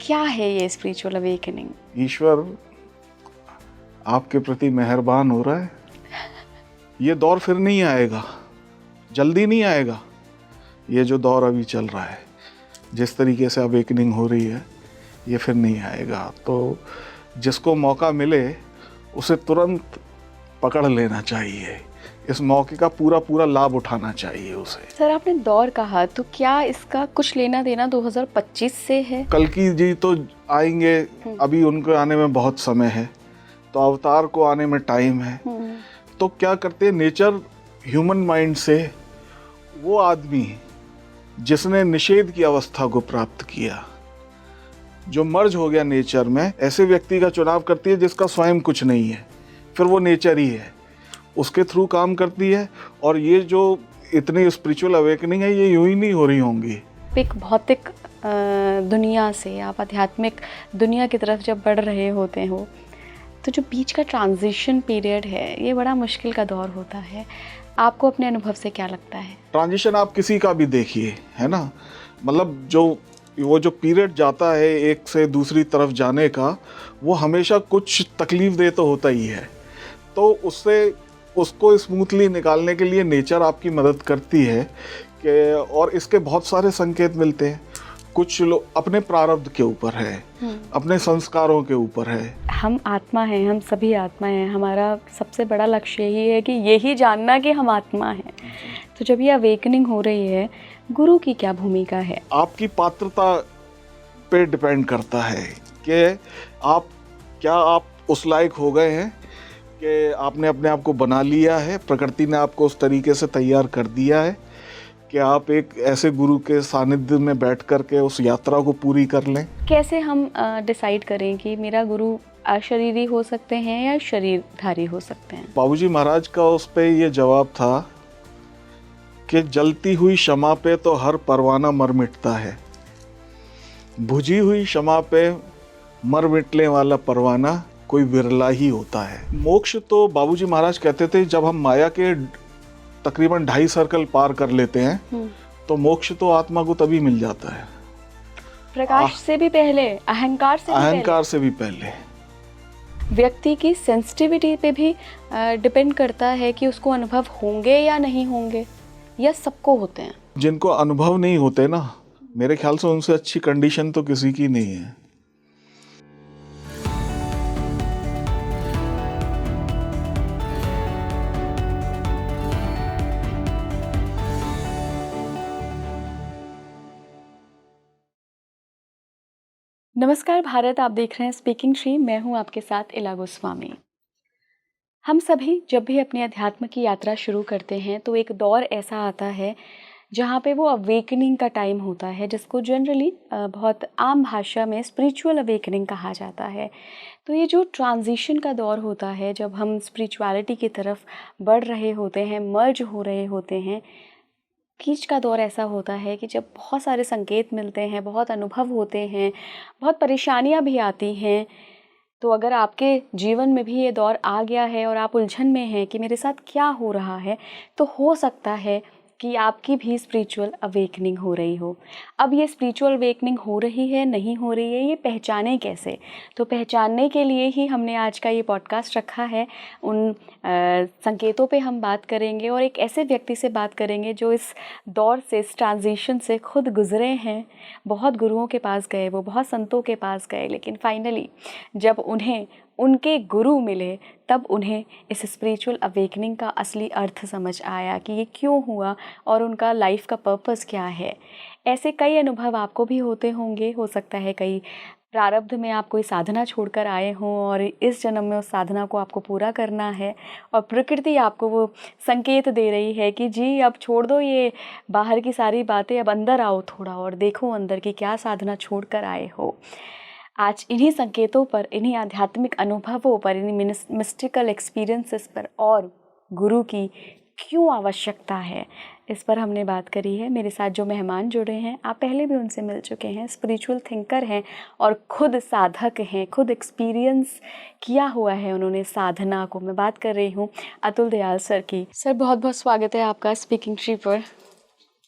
क्या है ये स्पिरिचुअल अवेकनिंग? ईश्वर आपके प्रति मेहरबान हो रहा है। ये दौर फिर नहीं आएगा, जल्दी नहीं आएगा। ये जो दौर अभी चल रहा है, जिस तरीके से अवेकनिंग हो रही है, ये फिर नहीं आएगा। तो जिसको मौका मिले उसे तुरंत पकड़ लेना चाहिए, इस मौके का पूरा पूरा लाभ उठाना चाहिए उसे। सर, आपने दौर कहा, तो क्या इसका कुछ लेना देना 2025 से है? कल्कि जी तो आएंगे, अभी उनको आने में बहुत समय है, तो अवतार को आने में टाइम है। तो क्या करते हैं, नेचर ह्यूमन माइंड से वो आदमी जिसने निषेध की अवस्था को प्राप्त किया, जो मर्ज हो गया नेचर में, ऐसे व्यक्ति का चुनाव करती है जिसका स्वयं कुछ नहीं है, फिर वो नेचर ही है, उसके थ्रू काम करती है। और ये जो इतनी स्पिरिचुअल अवेकनिंग है, ये यूं ही नहीं हो रही होंगी। एक भौतिक दुनिया से आप आध्यात्मिक दुनिया की तरफ जब बढ़ रहे होते हो, तो जो बीच का ट्रांजिशन पीरियड है, ये बड़ा मुश्किल का दौर होता है। आपको अपने अनुभव से क्या लगता है? ट्रांजिशन आप किसी का भी देखिए, है ना, मतलब वो जो पीरियड जाता है एक से दूसरी तरफ जाने का, वो हमेशा कुछ तकलीफ दे तो होता ही है। तो उसको स्मूथली निकालने के लिए नेचर आपकी मदद करती है कि, और इसके बहुत सारे संकेत मिलते हैं। कुछ लोग अपने प्रारब्ध के ऊपर है, अपने संस्कारों के ऊपर है। हम आत्मा हैं, हम सभी आत्मा हैं। हमारा सबसे बड़ा लक्ष्य यही है कि यही जानना कि हम आत्मा हैं। तो जब ये अवेकनिंग हो रही है, गुरु की क्या भूमिका है? आपकी पात्रता पे डिपेंड करता है कि आप उस लायक हो गए हैं कि आपने अपने आप को बना लिया है, प्रकृति ने आपको उस तरीके से तैयार कर दिया है कि आप एक ऐसे गुरु के सानिध्य में बैठ कर के उस यात्रा को पूरी कर लें। कैसे हम डिसाइड करें कि मेरा गुरु अशरीरी हो सकते हैं या शरीरधारी हो सकते हैं? बाबूजी महाराज का उस पे ये जवाब था कि जलती हुई शमा पे तो हर परवाना मर मिटता है, बुझी हुई शमा पे मर मिटने वाला परवाना कोई विरला ही होता है। मोक्ष तो बाबूजी महाराज कहते थे, जब हम माया के तकरीबन 2.5 सर्कल पार कर लेते हैं, तो मोक्ष तो आत्मा को तभी मिल जाता है। प्रकाश से भी पहले, अहंकार से भी पहले। व्यक्ति की सेंसिटिविटी पे भी डिपेंड करता है कि उसको अनुभव होंगे या नहीं होंगे, या सबको होते हैं। जिनको अनुभव नहीं होते ना, मेरे ख्याल से उनसे अच्छी कंडीशन तो किसी की नहीं है। नमस्कार भारत, आप देख रहे हैं स्पीकिंग श्री। मैं हूं आपके साथ इला गोस्वामी। हम सभी जब भी अपनी अध्यात्म की यात्रा शुरू करते हैं, तो एक दौर ऐसा आता है जहाँ पे वो अवेकनिंग का टाइम होता है, जिसको जनरली बहुत आम भाषा में स्पिरिचुअल अवेकनिंग कहा जाता है। तो ये जो ट्रांजिशन का दौर होता है, जब हम स्पिरिचुअलिटी की तरफ बढ़ रहे होते हैं, मर्ज हो रहे होते हैं, बीच का दौर ऐसा होता है कि जब बहुत सारे संकेत मिलते हैं, बहुत अनुभव होते हैं, बहुत परेशानियां भी आती हैं। तो अगर आपके जीवन में भी ये दौर आ गया है और आप उलझन में हैं कि मेरे साथ क्या हो रहा है, तो हो सकता है कि आपकी भी स्पिरिचुअल अवेकनिंग हो रही हो। अब ये स्पिरिचुअल अवेकनिंग हो रही है, नहीं हो रही है, ये पहचानें कैसे? तो पहचानने के लिए ही हमने आज का ये पॉडकास्ट रखा है। उन संकेतों पे हम बात करेंगे और एक ऐसे व्यक्ति से बात करेंगे जो इस दौर से, इस ट्रांजिशन से खुद गुजरे हैं। बहुत गुरुओं के पास गए, वो बहुत संतों के पास गए, लेकिन फाइनली जब उन्हें उनके गुरु मिले, तब उन्हें इस स्पिरिचुअल अवेकनिंग का असली अर्थ समझ आया कि ये क्यों हुआ और उनका लाइफ का पर्पस क्या है। ऐसे कई अनुभव आपको भी होते होंगे। हो सकता है कई प्रारब्ध में आप कोई साधना छोड़कर आए हों और इस जन्म में उस साधना को आपको पूरा करना है, और प्रकृति आपको वो संकेत दे रही है कि जी अब छोड़ दो ये बाहर की सारी बातें, अब अंदर आओ थोड़ा और देखो अंदर की क्या साधना छोड़कर आए हो। आज इन्हीं संकेतों पर, इन्हीं आध्यात्मिक अनुभवों पर, इन्हीं मिस्टिकल एक्सपीरियंसेस पर और गुरु की क्यों आवश्यकता है, इस पर हमने बात करी है। मेरे साथ जो मेहमान जुड़े हैं, आप पहले भी उनसे मिल चुके हैं। स्पिरिचुअल थिंकर हैं और खुद साधक हैं, खुद एक्सपीरियंस किया हुआ है उन्होंने साधना को। मैं बात कर रही हूँ अतुल दयाल सर की। सर, बहुत बहुत स्वागत है आपका स्पीकिंग श्री पर।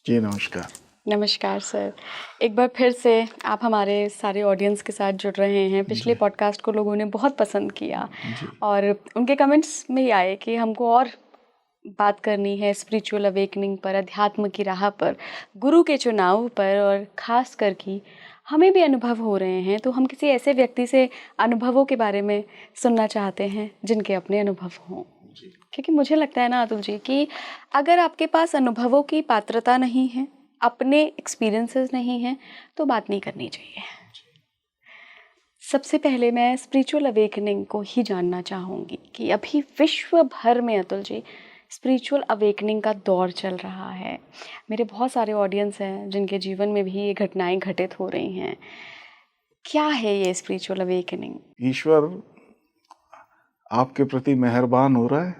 जी नमस्कार। नमस्कार सर। एक बार फिर से आप हमारे सारे ऑडियंस के साथ जुड़ रहे हैं। पिछले पॉडकास्ट को लोगों ने बहुत पसंद किया और उनके कमेंट्स में ही आए कि हमको और बात करनी है स्पिरिचुअल अवेकनिंग पर, अध्यात्म की राह पर, गुरु के चुनाव पर, और ख़ास कर कि हमें भी अनुभव हो रहे हैं तो हम किसी ऐसे व्यक्ति से अनुभवों के बारे में सुनना चाहते हैं जिनके अपने अनुभव हों। क्योंकि मुझे लगता है ना अतुल जी कि अगर आपके पास अनुभवों की पात्रता नहीं है, अपने एक्सपीरियंसेस नहीं हैं, तो बात नहीं करनी चाहिए। सबसे पहले मैं स्पिरिचुअल अवेकनिंग को ही जानना चाहूँगी कि अभी विश्व भर में अतुल जी स्पिरिचुअल अवेकनिंग का दौर चल रहा है। मेरे बहुत सारे ऑडियंस हैं जिनके जीवन में भी ये घटनाएं घटित हो रही हैं। क्या है ये स्पिरिचुअल अवेकनिंग? ईश्वर आपके प्रति मेहरबान हो रहा है,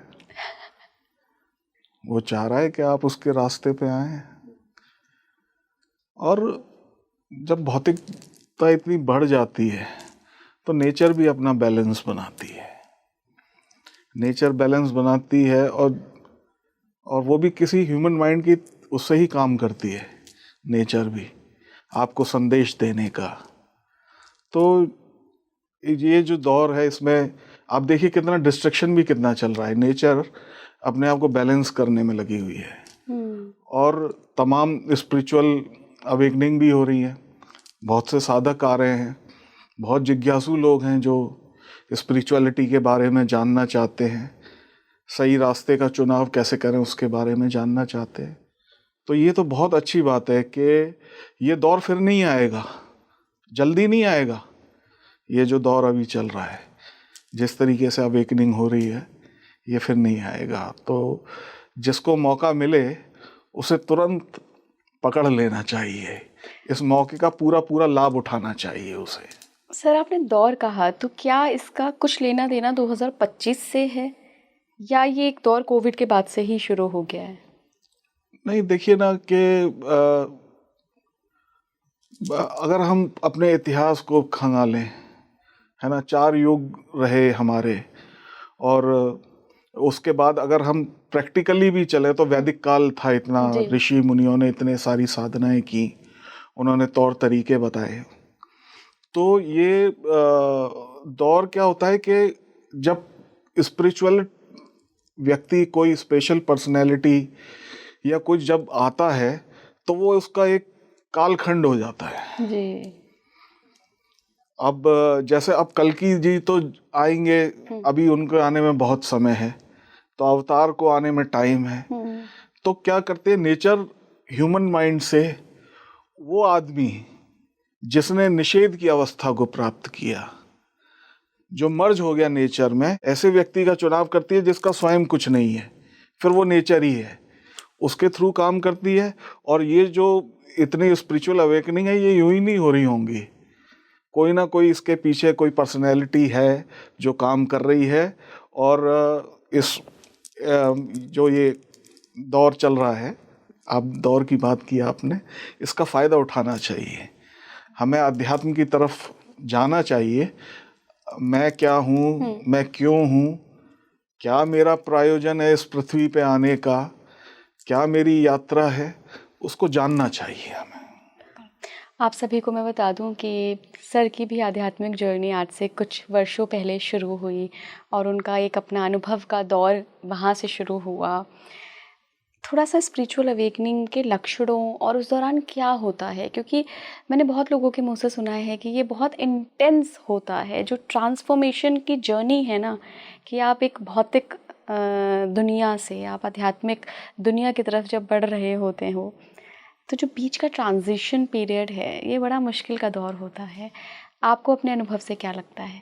वो चाह रहा है कि आप उसके रास्ते पे आए। और जब भौतिकता इतनी बढ़ जाती है तो नेचर भी अपना बैलेंस बनाती है। नेचर बैलेंस बनाती है और वो भी किसी ह्यूमन माइंड की उससे ही काम करती है। नेचर भी आपको संदेश देने का। तो ये जो दौर है इसमें आप देखिए कितना डिस्ट्रक्शन भी कितना चल रहा है। नेचर अपने आप को बैलेंस करने में लगी हुई है और तमाम स्पिरिचुअल अवेकनिंग भी हो रही है। बहुत से साधक आ रहे हैं, बहुत जिज्ञासु लोग हैं जो स्पिरिचुअलिटी के बारे में जानना चाहते हैं, सही रास्ते का चुनाव कैसे करें उसके बारे में जानना चाहते हैं। तो ये तो बहुत अच्छी बात है कि ये दौर फिर नहीं आएगा, जल्दी नहीं आएगा। ये जो दौर अभी चल रहा है, जिस तरीके से अवेकनिंग हो रही है, ये फिर नहीं आएगा। तो जिसको मौका मिले उसे तुरंत पकड़ लेना चाहिए, इस मौके का पूरा पूरा लाभ उठाना चाहिए उसे। सर आपने दौर कहा, तो क्या इसका कुछ लेना देना 2025 से है या ये एक दौर कोविड के बाद से ही शुरू हो गया है? नहीं, देखिए ना कि अगर हम अपने इतिहास को खंगालें, है ना, 4 युग रहे हमारे, और उसके बाद अगर हम प्रैक्टिकली भी चले तो वैदिक काल था, इतना ऋषि मुनियों ने इतने सारी साधनाएं की, उन्होंने तौर तरीके बताए। तो ये दौर क्या होता है कि जब स्पिरिचुअल व्यक्ति, कोई स्पेशल पर्सनैलिटी या कुछ जब आता है तो वो उसका एक कालखंड हो जाता है जी। अब जैसे अब कल्कि जी तो आएंगे, अभी उनके आने में बहुत समय है, तो अवतार को आने में टाइम है। तो क्या करते हैं, नेचर ह्यूमन माइंड से वो आदमी जिसने निषेध की अवस्था को प्राप्त किया, जो मर्ज हो गया नेचर में, ऐसे व्यक्ति का चुनाव करती है जिसका स्वयं कुछ नहीं है, फिर वो नेचर ही है, उसके थ्रू काम करती है। और ये जो इतनी स्पिरिचुअल अवेकनिंग है, ये यूं ही नहीं हो रही होंगी, कोई ना कोई इसके पीछे कोई पर्सनैलिटी है जो काम कर रही है। और इस जो ये दौर चल रहा है, आप दौर की बात की आपने, इसका फ़ायदा उठाना चाहिए। हमें अध्यात्म की तरफ जाना चाहिए। मैं क्या हूँ, मैं क्यों हूँ, क्या मेरा प्रयोजन है इस पृथ्वी पे आने का, क्या मेरी यात्रा है, उसको जानना चाहिए हमें। आप सभी को मैं बता दूं कि सर की भी आध्यात्मिक जर्नी आज से कुछ वर्षों पहले शुरू हुई और उनका एक अपना अनुभव का दौर वहाँ से शुरू हुआ। थोड़ा सा स्पिरिचुअल अवेकनिंग के लक्षणों और उस दौरान क्या होता है, क्योंकि मैंने बहुत लोगों के मुंह से सुना है कि ये बहुत इंटेंस होता है, जो ट्रांसफॉर्मेशन की जर्नी है ना, कि आप एक भौतिक दुनिया से आप आध्यात्मिक दुनिया की तरफ जब बढ़ रहे होते हो, तो जो बीच का ट्रांजिशन पीरियड है, ये बड़ा मुश्किल का दौर होता है। आपको अपने अनुभव से क्या लगता है?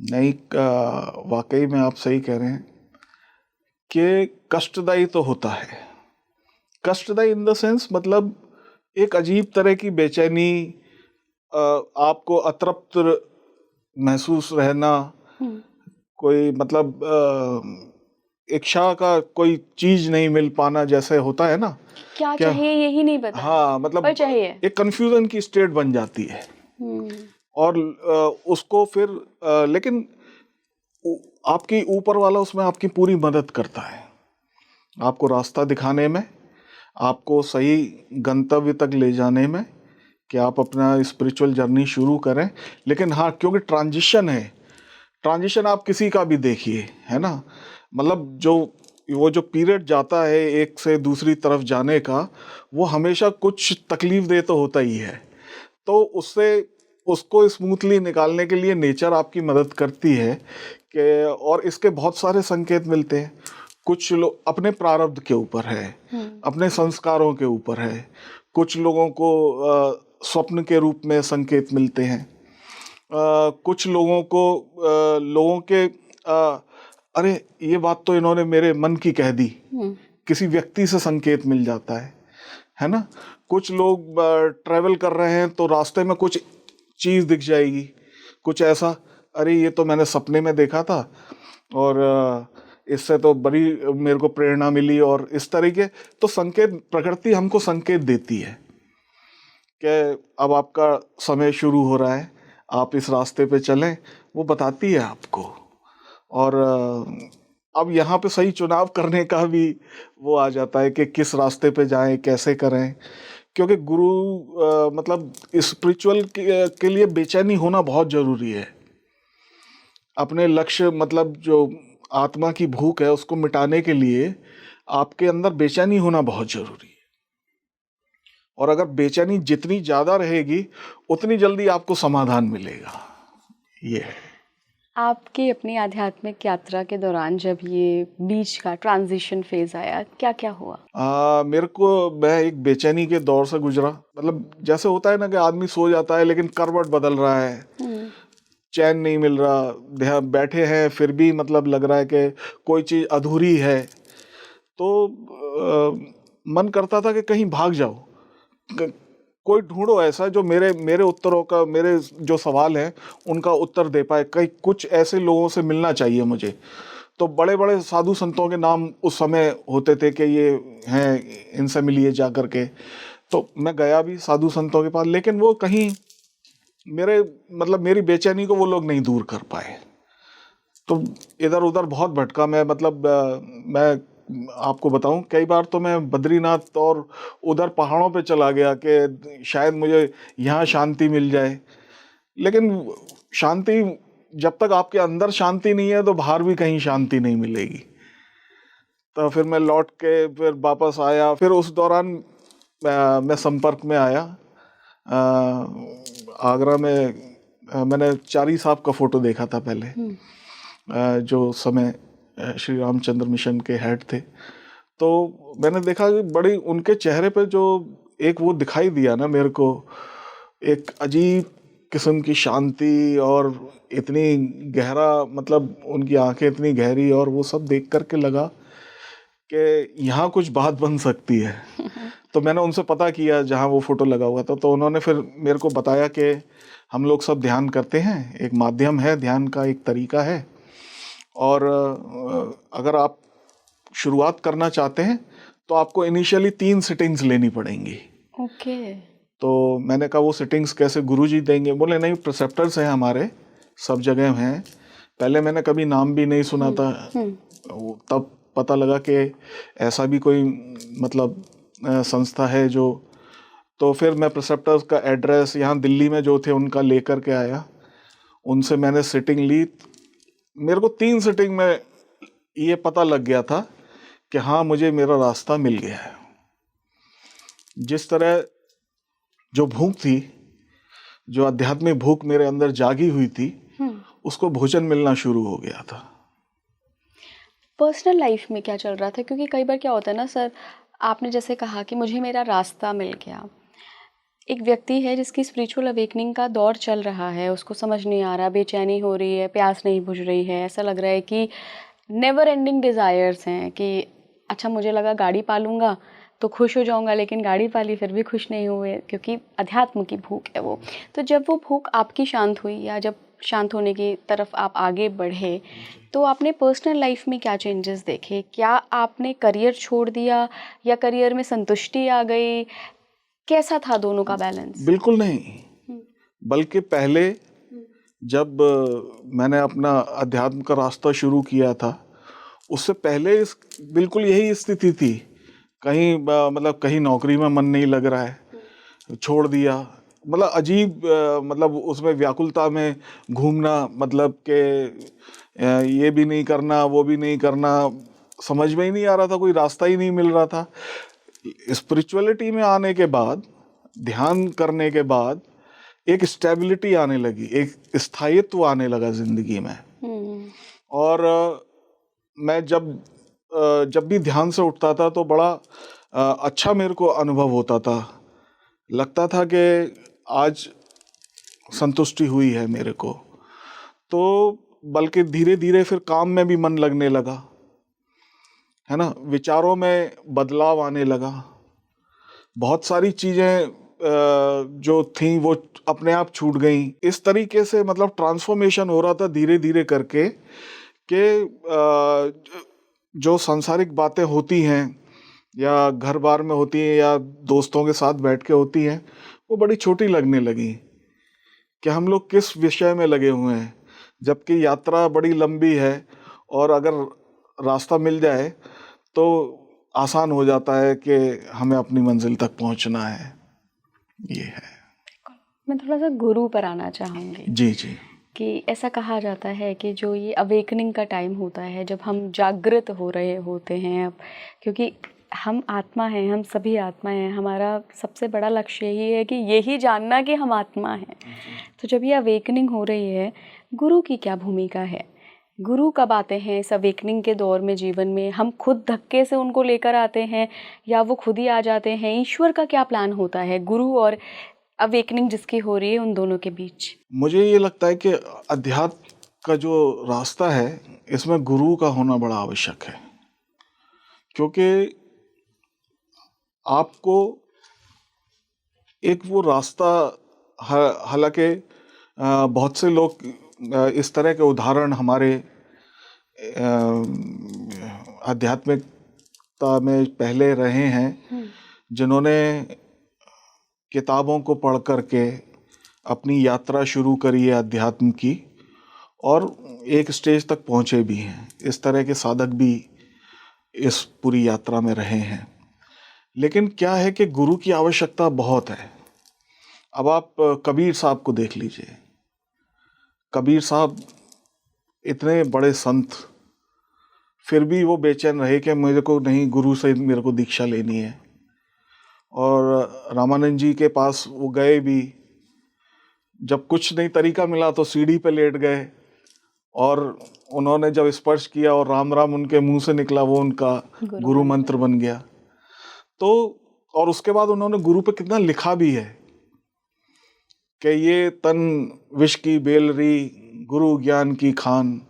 नहीं, वाकई में आप सही कह रहे हैं कि कष्टदायी तो होता है। कष्टदायी इन द सेंस, मतलब एक अजीब तरह की बेचैनी, आपको अतृप्त महसूस रहना, कोई मतलब इच्छा का कोई चीज नहीं मिल पाना, जैसे होता है ना, क्या चाहिए यही नहीं पता। हाँ, मतलब चाहिए, एक कंफ्यूजन की स्टेट बन जाती है। और उसको फिर लेकिन आपकी ऊपर वाला उसमें आपकी पूरी मदद करता है, आपको रास्ता दिखाने में, आपको सही गंतव्य तक ले जाने में, कि आप अपना स्पिरिचुअल जर्नी शुरू करें। लेकिन हाँ, क्योंकि ट्रांजिशन है, ट्रांजिशन आप किसी का भी देखिए, है ना, मतलब वो जो पीरियड जाता है एक से दूसरी तरफ जाने का, वो हमेशा कुछ तकलीफ दे तो होता ही है। तो उसको स्मूथली निकालने के लिए नेचर आपकी मदद करती है कि, और इसके बहुत सारे संकेत मिलते हैं। कुछ लोग अपने प्रारब्ध के ऊपर है, अपने संस्कारों के ऊपर है। कुछ लोगों को स्वप्न के रूप में संकेत मिलते हैं। कुछ लोगों को लोगों के अरे ये बात तो इन्होंने मेरे मन की कह दी, किसी व्यक्ति से संकेत मिल जाता है ना। कुछ लोग ट्रैवल कर रहे हैं तो रास्ते में कुछ चीज़ दिख जाएगी, कुछ ऐसा, अरे ये तो मैंने सपने में देखा था और इससे तो बड़ी मेरे को प्रेरणा मिली, और इस तरीके। तो संकेत, प्रकृति हमको संकेत देती है कि अब आपका समय शुरू हो रहा है, आप इस रास्ते पे चलें, वो बताती है आपको। और अब यहाँ पे सही चुनाव करने का भी वो आ जाता है कि किस रास्ते पे जाएं, कैसे करें। क्योंकि गुरु मतलब स्पिरिचुअल के लिए बेचैनी होना बहुत ज़रूरी है। अपने लक्ष्य, मतलब जो आत्मा की भूख है, उसको मिटाने के लिए आपके अंदर बेचैनी होना बहुत ज़रूरी है। और अगर बेचैनी जितनी ज़्यादा रहेगी, उतनी जल्दी आपको समाधान मिलेगा। ये है। आपकी अपनी आध्यात्मिक यात्रा के दौरान जब ये बीच का ट्रांजिशन फेज आया, क्या क्या हुआ? मेरे को, मैं एक बेचैनी के दौर से गुजरा। मतलब जैसे होता है ना कि आदमी सो जाता है लेकिन करवट बदल रहा है, चैन नहीं मिल रहा, बैठे हैं फिर भी मतलब लग रहा है कि कोई चीज़ अधूरी है। तो मन करता था कि कहीं भाग जाओ, कोई ढूंढो ऐसा जो मेरे उत्तरों का, मेरे जो सवाल हैं उनका उत्तर दे पाए। कहीं कुछ ऐसे लोगों से मिलना चाहिए मुझे। तो बड़े बड़े साधु संतों के नाम उस समय होते थे कि ये हैं, इनसे मिलिए जा कर के। तो मैं गया भी साधु संतों के पास, लेकिन वो कहीं मेरी बेचैनी को वो लोग नहीं दूर कर पाए। तो इधर उधर बहुत भटका मैं। मतलब मैं आपको बताऊं, कई बार तो मैं बद्रीनाथ और उधर पहाड़ों पे चला गया कि शायद मुझे यहाँ शांति मिल जाए। लेकिन शांति, जब तक आपके अंदर शांति नहीं है तो बाहर भी कहीं शांति नहीं मिलेगी। तो फिर मैं लौट के फिर वापस आया। फिर उस दौरान मैं संपर्क में आया आगरा में। मैंने चारी साहब का फोटो देखा था पहले, जो समय श्री रामचंद्र मिशन के हेड थे। तो मैंने देखा कि बड़ी उनके चेहरे पे जो एक वो दिखाई दिया ना मेरे को, एक अजीब किस्म की शांति, और इतनी गहरा, मतलब उनकी आंखें इतनी गहरी, और वो सब देख करके लगा कि यहाँ कुछ बात बन सकती है। तो मैंने उनसे पता किया जहाँ वो फोटो लगा हुआ था। तो उन्होंने फिर मेरे को बताया कि हम लोग सब ध्यान करते हैं, एक माध्यम है ध्यान का, एक तरीका है, और अगर आप शुरुआत करना चाहते हैं तो आपको इनिशियली 3 सिटिंग्स लेनी पड़ेंगी। ओके। तो मैंने कहा वो सिटिंग्स कैसे गुरुजी देंगे? बोले नहीं, प्रिसेप्टर्स हैं हमारे, सब जगह हैं। पहले मैंने कभी नाम भी नहीं सुना था, तब पता लगा कि ऐसा भी कोई मतलब संस्था है जो। तो फिर मैं प्रिसेप्टर्स का एड्रेस यहाँ दिल्ली में जो थे उनका लेकर के आया, उनसे मैंने सिटिंग ली। मेरे को 3 सिटिंग में ये पता लग गया था कि हाँ, मुझे मेरा रास्ता मिल गया है। जिस तरह जो भूख थी, जो आध्यात्मिक भूख मेरे अंदर जागी हुई थी, उसको भोजन मिलना शुरू हो गया था। पर्सनल लाइफ में क्या चल रहा था? क्योंकि कई बार क्या होता है ना सर, आपने जैसे कहा कि मुझे मेरा रास्ता मिल गया। एक व्यक्ति है जिसकी स्पिरिचुअल अवेकनिंग का दौर चल रहा है, उसको समझ नहीं आ रहा, बेचैनी हो रही है, प्यास नहीं बुझ रही है, ऐसा लग रहा है कि नेवर एंडिंग डिज़ायर्स हैं कि अच्छा मुझे लगा गाड़ी पालूंगा तो खुश हो जाऊंगा, लेकिन गाड़ी पाली फिर भी खुश नहीं हुए, क्योंकि अध्यात्म की भूख है वो। तो जब वो भूख आपकी शांत हुई, या जब शांत होने की तरफ आप आगे बढ़े, तो आपने पर्सनल लाइफ में क्या चेंजेस देखे? क्या आपने करियर छोड़ दिया, या करियर में संतुष्टि आ गई? कैसा था दोनों का बैलेंस? बिल्कुल नहीं, बल्कि पहले जब मैंने अपना अध्यात्म का रास्ता शुरू किया था, उससे पहले बिल्कुल यही स्थिति थी कहीं मतलब कहीं नौकरी में मन नहीं लग रहा है, छोड़ दिया, मतलब अजीब मतलब उसमें व्याकुलता में घूमना, मतलब कि ये भी नहीं करना वो भी नहीं करना, समझ में ही नहीं आ रहा था, कोई रास्ता ही नहीं मिल रहा था। स्पिरिचुअलिटी में आने के बाद, ध्यान करने के बाद एक स्टेबिलिटी आने लगी, एक स्थायित्व आने लगा जिंदगी में। और मैं जब भी ध्यान से उठता था तो बड़ा अच्छा मेरे को अनुभव होता था, लगता था कि आज संतुष्टि हुई है मेरे को। तो बल्कि धीरे धीरे फिर काम में भी मन लगने लगा, है ना, विचारों में बदलाव आने लगा, बहुत सारी चीज़ें जो थी वो अपने आप छूट गई। इस तरीके से मतलब ट्रांसफॉर्मेशन हो रहा था धीरे धीरे करके कि जो सांसारिक बातें होती हैं या घर बार में होती हैं या दोस्तों के साथ बैठ के होती हैं, वो बड़ी छोटी लगने लगी कि हम लोग किस विषय में लगे हुए हैं, जबकि यात्रा बड़ी लंबी है और अगर रास्ता मिल जाए तो आसान हो जाता है कि हमें अपनी मंजिल तक पहुंचना है। ये है। मैं थोड़ा सा गुरु पर आना चाहूँगी। जी जी। कि ऐसा कहा जाता है कि जो ये अवेकनिंग का टाइम होता है, जब हम जागृत हो रहे होते हैं अब, क्योंकि हम आत्मा हैं, हम सभी आत्मा हैं, हमारा सबसे बड़ा लक्ष्य यही है कि यही जानना कि हम आत्मा हैं। तो जब ये अवेकनिंग हो रही है, गुरु की क्या भूमिका है? गुरु कब आते हैं इस अवेकनिंग के दौर में जीवन में? हम खुद धक्के से उनको लेकर आते हैं या वो खुद ही आ जाते हैं? ईश्वर का क्या प्लान होता है गुरु और अवेकनिंग जिसकी हो रही है उन दोनों के बीच? मुझे ये लगता है कि अध्यात्म का जो रास्ता है इसमें गुरु का होना बड़ा आवश्यक है, क्योंकि आपको एक वो रास्ता, हालांकि बहुत से लोग इस तरह के उदाहरण हमारे आध्यात्मिकता में पहले रहे हैं, जिन्होंने किताबों को पढ़ करके अपनी यात्रा शुरू करी है अध्यात्म की और एक स्टेज तक पहुँचे भी हैं। इस तरह के साधक भी इस पूरी यात्रा में रहे हैं। लेकिन क्या है कि गुरु की आवश्यकता बहुत है। अब आप कबीर साहब को देख लीजिए। कबीर साहब इतने बड़े संत, फिर भी वो बेचैन रहे कि मेरे को नहीं, गुरु से मेरे को दीक्षा लेनी है। और रामानंद जी के पास वो गए भी, जब कुछ नहीं तरीका मिला तो सीढ़ी पे लेट गए और उन्होंने जब स्पर्श किया और राम राम उनके मुंह से निकला, वो उनका गुरु मंत्र बन गया। तो और उसके बाद उन्होंने गुरु पे कितना लिखा भी है कि ये तन विष की बेलरी, गुरु ज्ञान की खान,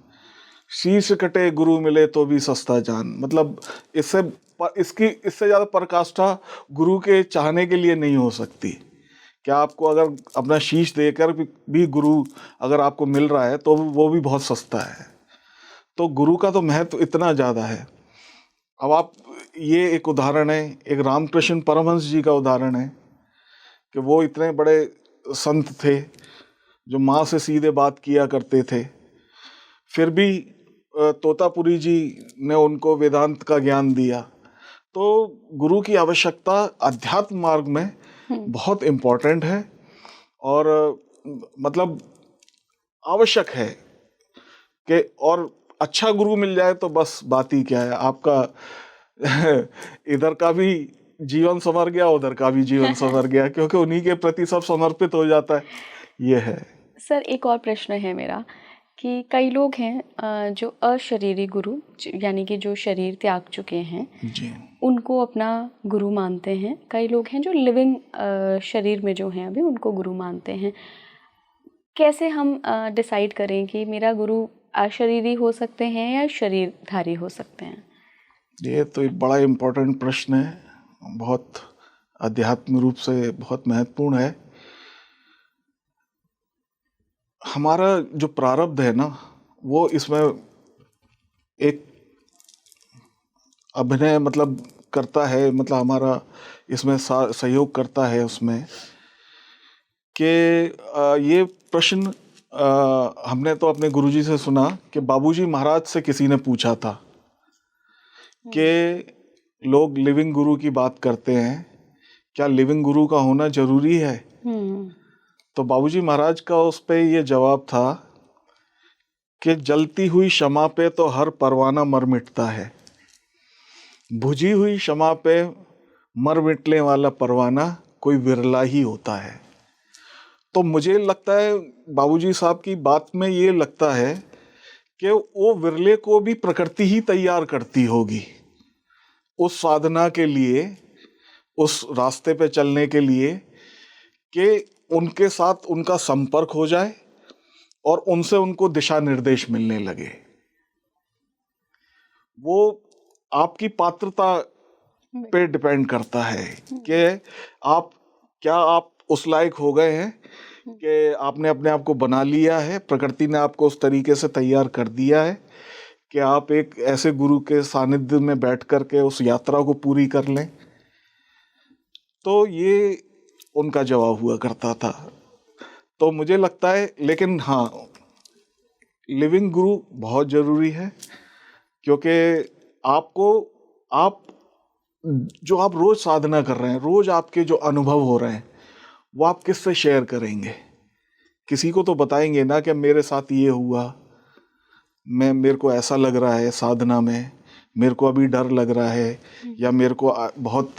शीश कटे गुरु मिले तो भी सस्ता जान। मतलब इससे ज़्यादा पराकाष्ठा गुरु के चाहने के लिए नहीं हो सकती। क्या आपको अगर अपना शीश देकर भी गुरु अगर आपको मिल रहा है तो वो भी बहुत सस्ता है। तो गुरु का तो महत्व इतना ज़्यादा है। अब आप, ये एक उदाहरण है, एक रामकृष्ण परमहंस जी का उदाहरण है कि वो इतने बड़े संत थे जो माँ से सीधे बात किया करते थे, फिर भी तोतापुरी जी ने उनको वेदांत का ज्ञान दिया। तो गुरु की आवश्यकता अध्यात्म मार्ग में बहुत इम्पोर्टेंट है और मतलब आवश्यक है कि, और अच्छा गुरु मिल जाए तो बस बात ही क्या है, आपका इधर का भी जीवन संवर गया, उधर का भी जीवन संवर गया, क्योंकि उन्हीं के प्रति सब समर्पित हो जाता है। ये है। सर, एक और प्रश्न है मेरा कि कई लोग हैं जो अशरीरी गुरु, यानी कि जो शरीर त्याग चुके हैं जी, उनको अपना गुरु मानते हैं। कई लोग हैं जो लिविंग शरीर में जो हैं अभी, उनको गुरु मानते हैं। कैसे हम डिसाइड करें कि मेरा गुरु अशरीरी हो सकते हैं या शरीरधारी हो सकते हैं? ये तो एक बड़ा इम्पोर्टेंट प्रश्न है, बहुत आध्यात्मिक रूप से बहुत महत्वपूर्ण है। हमारा जो प्रारब्ध है ना, वो इसमें एक अभिनय मतलब करता है, मतलब हमारा इसमें सहयोग करता है उसमें कि ये प्रश्न हमने तो अपने गुरुजी से सुना कि बाबूजी महाराज से किसी ने पूछा था कि लोग लिविंग गुरु की बात करते हैं, क्या लिविंग गुरु का होना जरूरी है? तो बाबूजी महाराज का उस पे ये जवाब था कि जलती हुई शमा पे तो हर परवाना मर मिटता है, बुझी हुई शमा पे मर मिटने वाला परवाना कोई विरला ही होता है। तो मुझे लगता है बाबूजी साहब की बात में ये लगता है कि वो विरले को भी प्रकृति ही तैयार करती होगी उस साधना के लिए, उस रास्ते पे चलने के लिए, कि उनके साथ उनका संपर्क हो जाए और उनसे उनको दिशा निर्देश मिलने लगे। वो आपकी पात्रता पे डिपेंड करता है कि आप उस लायक हो गए हैं कि आपने अपने आप को बना लिया है, प्रकृति ने आपको उस तरीके से तैयार कर दिया है कि आप एक ऐसे गुरु के सानिध्य में बैठ कर के उस यात्रा को पूरी कर लें। तो ये उनका जवाब हुआ करता था। तो मुझे लगता है, लेकिन हाँ, लिविंग गुरु बहुत ज़रूरी है, क्योंकि आप जो आप रोज़ साधना कर रहे हैं, रोज़ आपके जो अनुभव हो रहे हैं, वो आप किससे शेयर करेंगे? किसी को तो बताएंगे ना कि मेरे साथ ये हुआ, मेरे को ऐसा लग रहा है साधना में, मेरे को अभी डर लग रहा है, या मेरे को बहुत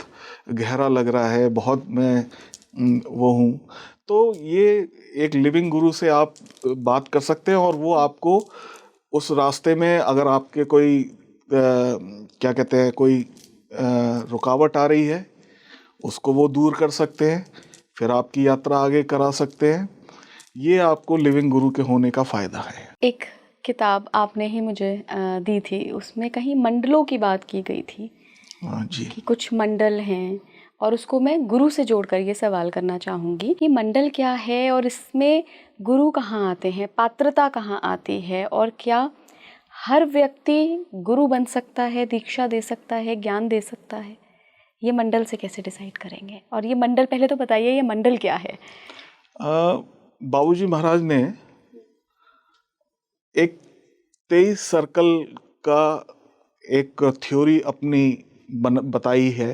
गहरा लग रहा है, बहुत मैं वो हूँ। तो ये एक लिविंग गुरु से आप बात कर सकते हैं और वो आपको उस रास्ते में, अगर आपके कोई क्या कहते हैं, कोई रुकावट आ रही है, उसको वो दूर कर सकते हैं, फिर आपकी यात्रा आगे करा सकते हैं। ये आपको लिविंग गुरु के होने का फ़ायदा है। एक किताब आपने ही मुझे दी थी, उसमें कहीं मंडलों की बात की गई थी। हाँ जी। कि कुछ मंडल हैं, और उसको मैं गुरु से जोड़कर ये सवाल करना चाहूँगी कि मंडल क्या है और इसमें गुरु कहाँ आते हैं, पात्रता कहाँ आती है, और क्या हर व्यक्ति गुरु बन सकता है, दीक्षा दे सकता है, ज्ञान दे सकता है? ये मंडल से कैसे डिसाइड करेंगे? और ये मंडल, पहले तो बताइए ये मंडल क्या है? बाबूजी महाराज ने एक 23 सर्कल का एक थ्योरी अपनी बताई है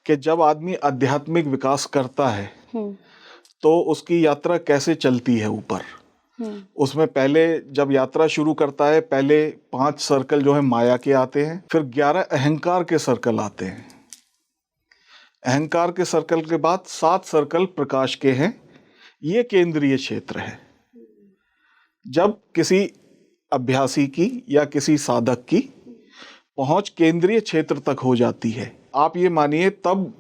कि जब आदमी आध्यात्मिक विकास करता है तो उसकी यात्रा कैसे चलती है ऊपर। उसमें पहले जब यात्रा शुरू करता है, पहले 5 सर्कल जो है माया के आते हैं, फिर 11 अहंकार के सर्कल आते हैं, अहंकार के सर्कल के बाद 7 सर्कल प्रकाश के हैं। ये केंद्रीय क्षेत्र है। जब किसी अभ्यासी की या किसी साधक की पहुंच केंद्रीय क्षेत्र तक हो जाती है, आप ये मानिए, तब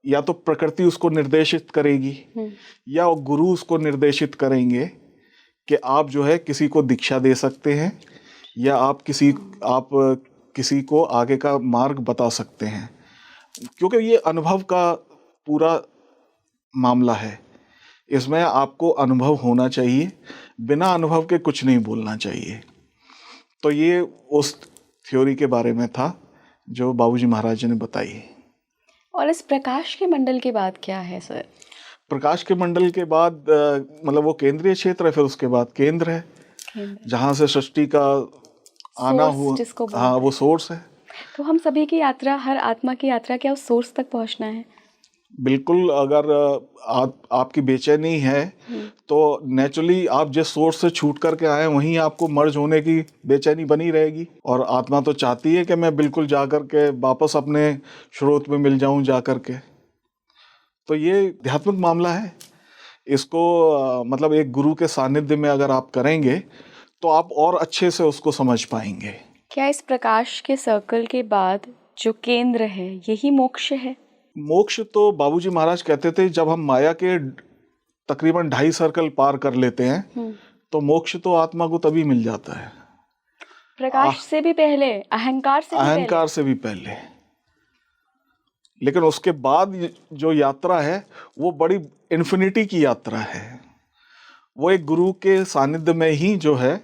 या तो प्रकृति उसको निर्देशित करेगी या गुरु उसको निर्देशित करेंगे कि आप जो है किसी को दीक्षा दे सकते हैं, या आप किसी को आगे का मार्ग बता सकते हैं, क्योंकि ये अनुभव का पूरा मामला है। इसमें आपको अनुभव होना चाहिए, बिना अनुभव के कुछ नहीं बोलना चाहिए। तो ये उस थ्योरी के बारे में था जो बाबूजी महाराज ने बताई। और इस प्रकाश के मंडल की बात क्या है सर? प्रकाश के मंडल के बाद मतलब वो केंद्रीय क्षेत्र है, फिर उसके बाद केंद्र है, जहाँ से सृष्टि का आना हुआ। हाँ, वो सोर्स है। तो हम सभी की यात्रा, हर आत्मा की यात्रा, क्या उस सोर्स तक पहुँचना है? बिल्कुल। अगर आपकी बेचैनी है तो नेचुरली आप जिस सोर्स से छूट करके आए वहीं आपको मर्ज होने की बेचैनी बनी रहेगी, और आत्मा तो चाहती है कि मैं बिल्कुल जा कर के वापस अपने स्रोत में मिल जाऊं जा कर के। तो ये आध्यात्मिक मामला है। इसको मतलब एक गुरु के सानिध्य में अगर आप करेंगे तो आप और अच्छे से उसको समझ पाएंगे। क्या इस प्रकाश के सर्कल के बाद जो केंद्र है यही मोक्ष है? मोक्ष तो बाबूजी महाराज कहते थे जब हम माया के तकरीबन 2.5 सर्कल पार कर लेते हैं तो मोक्ष तो आत्मा को तभी मिल जाता है। प्रकाश से भी पहले, अहंकार से भी पहले। लेकिन उसके बाद जो यात्रा है वो बड़ी इन्फिनिटी की यात्रा है। वो एक गुरु के सानिध्य में ही जो है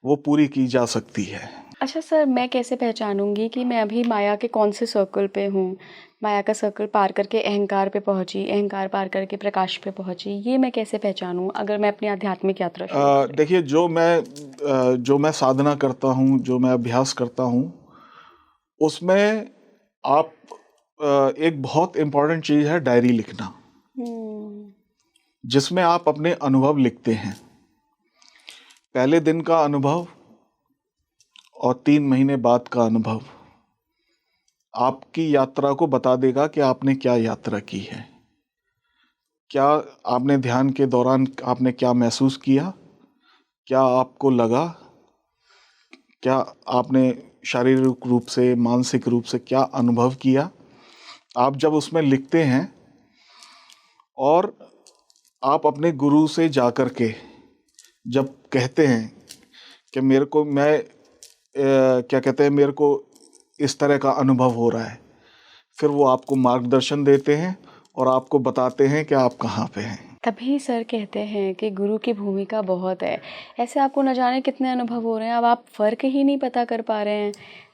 वो पूरी की जा सकती है। अच्छा सर, मैं कैसे पहचानूंगी कि मैं अभी माया के कौन से सर्कल पे हूँ? माया का सर्कल पार करके अहंकार पे पहुँची, अहंकार पार करके प्रकाश पे पहुँची, ये मैं कैसे पहचानूँ अगर मैं अपनी आध्यात्मिक यात्रा शुरू करूँ? देखिए, जो मैं साधना करता हूँ, जो मैं अभ्यास करता हूँ, उसमें आप एक बहुत इम्पोर्टेंट चीज़ है डायरी लिखना, जिसमें आप अपने अनुभव लिखते हैं, पहले दिन का अनुभव और 3 महीने बाद का अनुभव आपकी यात्रा को बता देगा कि आपने क्या यात्रा की है, क्या आपने ध्यान के दौरान आपने क्या महसूस किया, क्या आपको लगा, क्या आपने शारीरिक रूप से मानसिक रूप से क्या अनुभव किया। आप जब उसमें लिखते हैं और आप अपने गुरु से जाकर के जब कहते हैं कि मेरे को क्या कहते हैं, मेरे को इस तरह का अनुभव हो रहा है, फिर वो आपको मार्गदर्शन देते हैं और आपको बताते हैं कि आप कहाँ पे हैं। तभी सर कहते हैं कि गुरु की भूमिका बहुत है। ऐसे आपको न जाने कितने अनुभव हो रहे हैं, अब आप फ़र्क ही नहीं पता कर पा रहे हैं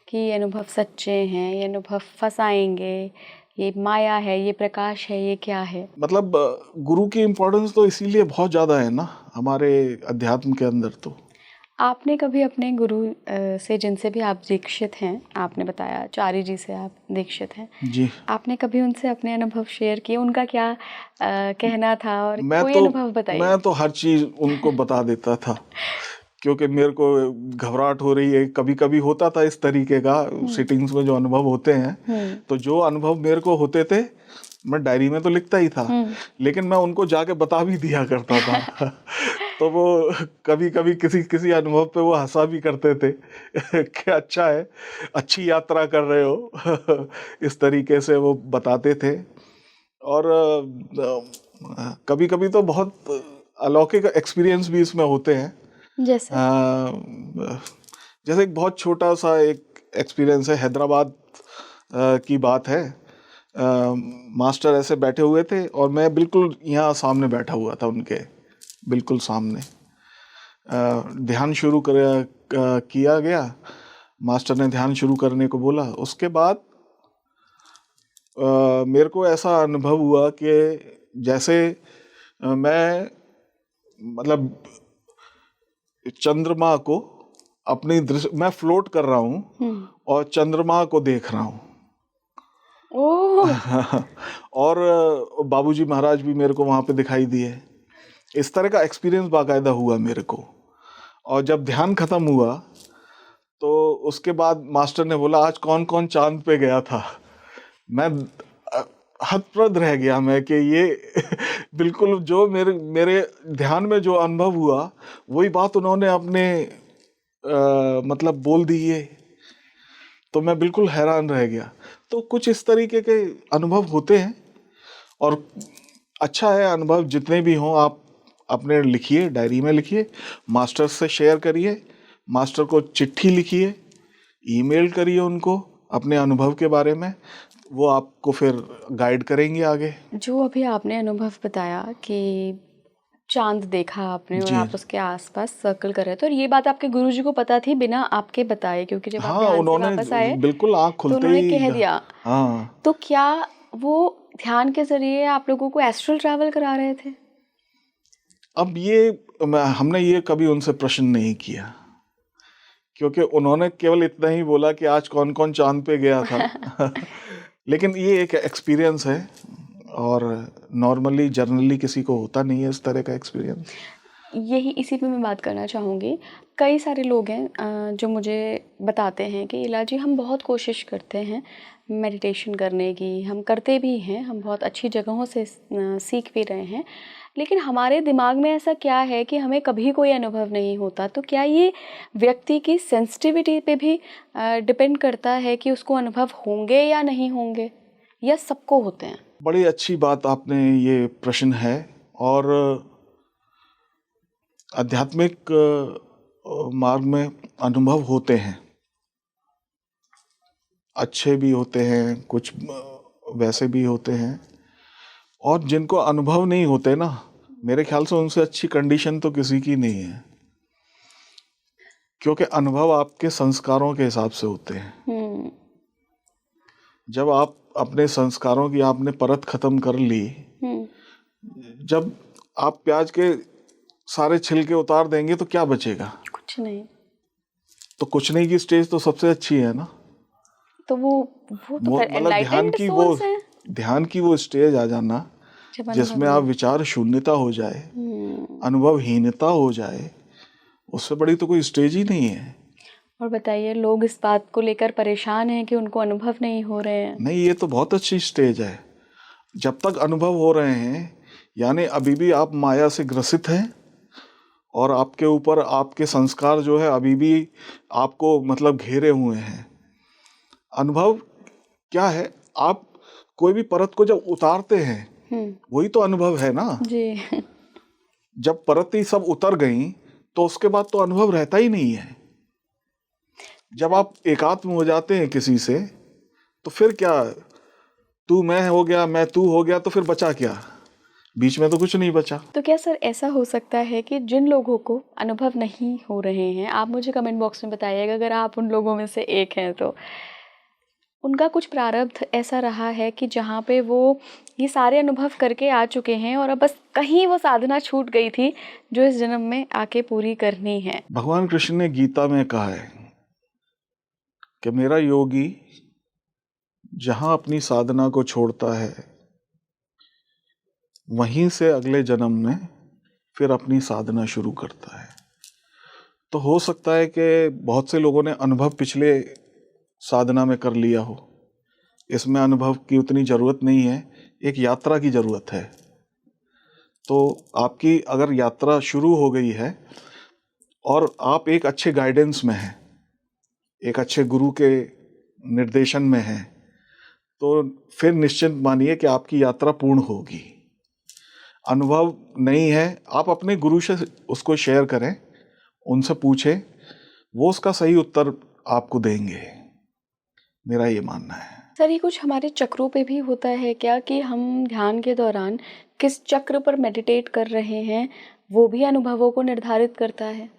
कि ये अनुभव सच्चे हैं, ये अनुभव फंसाएंगे, ये माया है, ये प्रकाश है, ये क्या है। मतलब गुरु की इम्पोर्टेंस तो इसीलिए बहुत ज़्यादा है ना हमारे अध्यात्म के अंदर। तो आपने कभी अपने गुरु से, जिनसे भी आप दीक्षित हैं, आपने बताया चारी जी से आप दीक्षित हैं जी, आपने कभी उनसे अपने अनुभव शेयर किए? उनका क्या कहना था, और कोई तो अनुभव बताइए। मैं तो हर चीज़ उनको बता देता था, क्योंकि मेरे को घबराहट हो रही है। कभी कभी होता था इस तरीके का सिटिंग्स में जो अनुभव होते हैं, तो जो अनुभव मेरे को होते थे मैं डायरी में तो लिखता ही था, लेकिन मैं उनको जाके बता भी दिया करता था। तो वो कभी कभी किसी अनुभव पे वो हंसा भी करते थे कि अच्छा है, अच्छी यात्रा कर रहे हो। इस तरीके से वो बताते थे। और कभी कभी तो बहुत अलौकिक एक्सपीरियंस भी इसमें होते हैं। जैसे जैसे एक बहुत छोटा सा एक एक्सपीरियंस है, हैदराबाद की बात है। मास्टर ऐसे बैठे हुए थे और मैं बिल्कुल यहाँ सामने बैठा हुआ था, उनके बिल्कुल सामने। ध्यान शुरू किया गया, मास्टर ने ध्यान शुरू करने को बोला। उसके बाद मेरे को ऐसा अनुभव हुआ कि जैसे मैं मतलब चंद्रमा को अपनी दृष्टि, मैं फ्लोट कर रहा हूँ और चंद्रमा को देख रहा हूँ। और बाबूजी महाराज भी मेरे को वहाँ पे दिखाई दिए। इस तरह का एक्सपीरियंस बाकायदा हुआ मेरे को। और जब ध्यान खत्म हुआ तो उसके बाद मास्टर ने बोला आज कौन कौन चांद पे गया था। मैं हतप्रद रह गया मैं कि ये बिल्कुल जो मेरे ध्यान में जो अनुभव हुआ वही बात उन्होंने अपने मतलब बोल दी है। तो मैं बिल्कुल हैरान रह गया। तो कुछ इस तरीके के अनुभव होते हैं और अच्छा है, अनुभव जितने भी हों आप अपने लिखिए, डायरी में लिखिए, मास्टर से शेयर करिए, मास्टर को चिट्ठी लिखिए, ईमेल करिए उनको अपने अनुभव के बारे में, वो आपको फिर गाइड करेंगे आगे। जो अभी आपने अनुभव बताया कि चांद देखा आपने और जी, आप उसके आसपास सर्कल कर रहे थे, और ये बात आपके गुरुजी को पता थी बिना आपके बताए, क्योंकि जब आप हाँ, ध्यान से उन्होंने वापस आए बिल्कुल आँख तो खुलते उन्होंने ही कह दिया। हाँ। तो क्या वो ध्यान के जरिए आप लोगों को एस्ट्रल ट्रैवल करा रहे थे? अब ये हमने ये कभी उनसे प्रश्न नहीं किया, क्योंकि उन्होंने केवल इतना ही बोला कि आज कौन कौन चांद पे गया था। लेकिन ये एक एक्सपीरियंस है और नॉर्मली जनरली किसी को होता नहीं है इस तरह का एक्सपीरियंस। यही इसी पे मैं बात करना चाहूँगी। कई सारे लोग हैं जो मुझे बताते हैं कि इला जी हम बहुत कोशिश करते हैं मेडिटेशन करने की, हम करते भी हैं, हम बहुत अच्छी जगहों से सीख भी रहे हैं, लेकिन हमारे दिमाग में ऐसा क्या है कि हमें कभी कोई अनुभव नहीं होता। तो क्या ये व्यक्ति की सेंसिटिविटी पे भी डिपेंड करता है कि उसको अनुभव होंगे या नहीं होंगे, या सबको होते हैं? बड़ी अच्छी बात आपने ये प्रश्न है। और आध्यात्मिक मार्ग में अनुभव होते हैं, अच्छे भी होते हैं, कुछ वैसे भी होते हैं। और जिनको अनुभव नहीं होते ना, मेरे ख्याल से उनसे अच्छी कंडीशन तो किसी की नहीं है, क्योंकि अनुभव आपके संस्कारों के हिसाब से होते हैं। जब आप अपने संस्कारों की आपने परत खत्म कर ली, जब आप प्याज के सारे छिलके उतार देंगे तो क्या बचेगा? कुछ नहीं। तो कुछ नहीं की स्टेज तो सबसे अच्छी है ना। तो वो तो फिर मतलब एनलाइटेंड सोल्स हैं ध्यान की वो स्टेज आ जाना जब जिसमें अनुभव आप विचार शून्यता हो जाए, अनुभवहीनता हो जाए, उससे बड़ी तो कोई स्टेज ही नहीं है। और बताइए, लोग इस बात को लेकर परेशान हैं कि उनको अनुभव नहीं हो रहे हैं। नहीं, ये तो बहुत अच्छी स्टेज है। जब तक अनुभव हो रहे हैं यानी अभी भी आप माया से ग्रसित हैं और आपके ऊपर आपके संस्कार जो है अभी भी आपको मतलब घेरे हुए हैं। अनुभव क्या है? आप कोई भी परत को जब उतारते हैं वही तो अनुभव है ना। जी। जब परत ही सब उतर गई तो उसके बाद तो अनुभव रहता ही नहीं है। जब आप एकात्म हो जाते हैं किसी से तो फिर क्या, तू मैं हो गया, मैं तू हो गया, तो फिर बचा क्या? बीच में तो कुछ नहीं बचा। तो क्या सर ऐसा हो सकता है कि जिन लोगों को अनुभव नहीं हो रहे हैं, आप मुझे कमेंट बॉक्स में बताइएगा अगर आप उन लोगों में से एक हैं, तो उनका कुछ प्रारब्ध ऐसा रहा है कि जहाँ पे वो ये सारे अनुभव करके आ चुके हैं और अब बस कहीं वो साधना छूट गई थी जो इस जन्म में आके पूरी करनी है। भगवान कृष्ण ने गीता में कहा है कि मेरा योगी जहां अपनी साधना को छोड़ता है वहीं से अगले जन्म में फिर अपनी साधना शुरू करता है। तो हो सकता है कि बहुत से लोगों ने अनुभव पिछले साधना में कर लिया हो, इसमें अनुभव की उतनी ज़रूरत नहीं है, एक यात्रा की ज़रूरत है। तो आपकी अगर यात्रा शुरू हो गई है और आप एक अच्छे गाइडेंस में हैं, एक अच्छे गुरु के निर्देशन में हैं, तो फिर निश्चित मानिए कि आपकी यात्रा पूर्ण होगी। अनुभव नहीं है, आप अपने गुरु से उसको शेयर करें, उनसे पूछें, वो उसका सही उत्तर आपको देंगे, मेरा ये मानना है। सर, ये कुछ हमारे चक्रों पे भी होता है क्या कि हम ध्यान के दौरान किस चक्र पर मेडिटेट कर रहे हैं वो भी अनुभवों को निर्धारित करता है?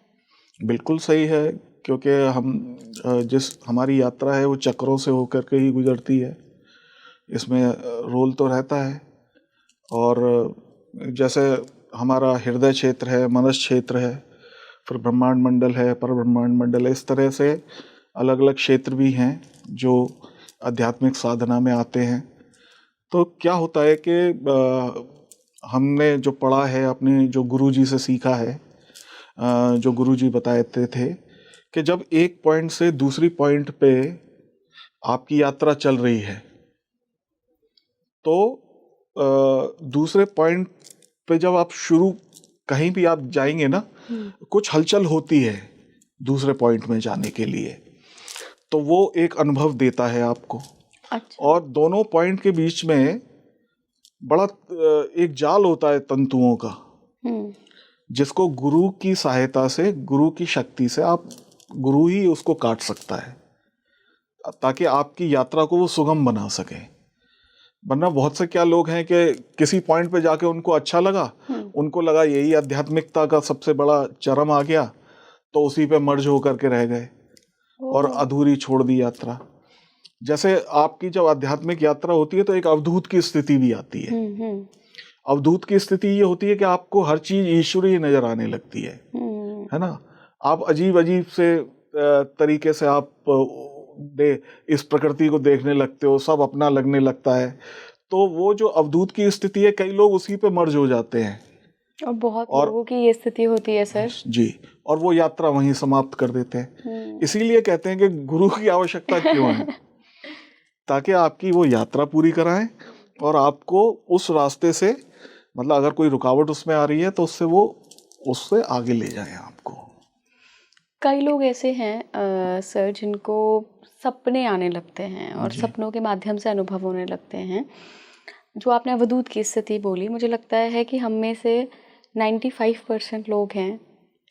बिल्कुल सही है, क्योंकि हम जिस हमारी यात्रा है वो चक्रों से होकर के ही गुजरती है। इसमें रोल तो रहता है। और जैसे हमारा हृदय क्षेत्र है, मनस क्षेत्र है, फिर ब्रह्मांड मंडल है, पर ब्रह्मांड मंडल है, इस तरह से अलग अलग क्षेत्र भी हैं जो आध्यात्मिक साधना में आते हैं। तो क्या होता है कि हमने जो पढ़ा है, अपने जो गुरुजी से सीखा है, जो गुरुजी बताते थे कि जब एक पॉइंट से दूसरी पॉइंट पे आपकी यात्रा चल रही है तो दूसरे पॉइंट पे जब आप शुरू कहीं भी आप जाएंगे ना, कुछ हलचल होती है दूसरे पॉइंट में जाने के लिए, तो वो एक अनुभव देता है आपको। अच्छा। और दोनों पॉइंट के बीच में बड़ा एक जाल होता है तंतुओं का, जिसको गुरु की सहायता से, गुरु की शक्ति से आप, गुरु ही उसको काट सकता है ताकि आपकी यात्रा को वो सुगम बना सके। वरना बहुत से क्या लोग हैं कि किसी पॉइंट पे जाके उनको अच्छा लगा, उनको लगा यही आध्यात्मिकता का सबसे बड़ा चरम आ गया, तो उसी पे मर्ज होकर के रह गए और अधूरी छोड़ दी यात्रा। जैसे आपकी जब आध्यात्मिक यात्रा होती है तो एक अवधूत की स्थिति भी आती है। अवधूत की स्थिति ये होती है कि आपको हर चीज ईश्वरीय नजर आने लगती है ना। आप अजीब अजीब से तरीके से आप इस प्रकृति को देखने लगते हो, सब अपना लगने लगता है। तो वो जो अवधूत की स्थिति है, कई लोग उसी पे मर्ज हो जाते हैं और बहुत लोगों की ये स्थिति होती है सर जी, और वो यात्रा वहीं समाप्त कर देते हैं। इसीलिए कहते हैं कि गुरु की आवश्यकता क्यों है, ताकि आपकी वो यात्रा पूरी कराएं और आपको उस रास्ते से, मतलब अगर कोई रुकावट उसमें आ रही है तो उससे आगे ले जाएं आपको। कई लोग ऐसे हैं सर जिनको सपने आने लगते हैं और सपनों के माध्यम से अनुभव होने लगते हैं। जो आपने अवधूत की स्थिति बोली, मुझे लगता है कि हम में से 95% लोग हैं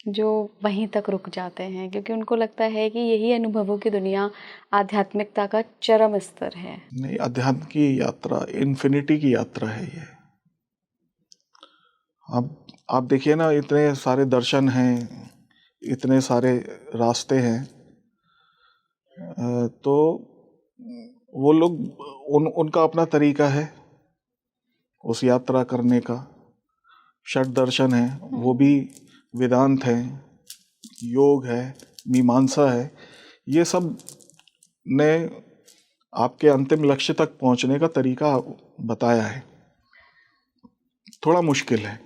जो वहीं तक रुक जाते हैं, क्योंकि उनको लगता है कि यही अनुभवों की दुनिया आध्यात्मिकता का चरम स्तर है। नहीं, अध्यात्म की यात्रा इन्फिनिटी की यात्रा है ये। अब आप देखिए ना, इतने सारे दर्शन हैं, इतने सारे रास्ते हैं, तो वो लोग उनका अपना तरीका है उस यात्रा करने का। षट दर्शन है, वो भी वेदांत है, योग है, मीमांसा है, ये सब ने आपके अंतिम लक्ष्य तक पहुंचने का तरीका बताया है। थोड़ा मुश्किल है,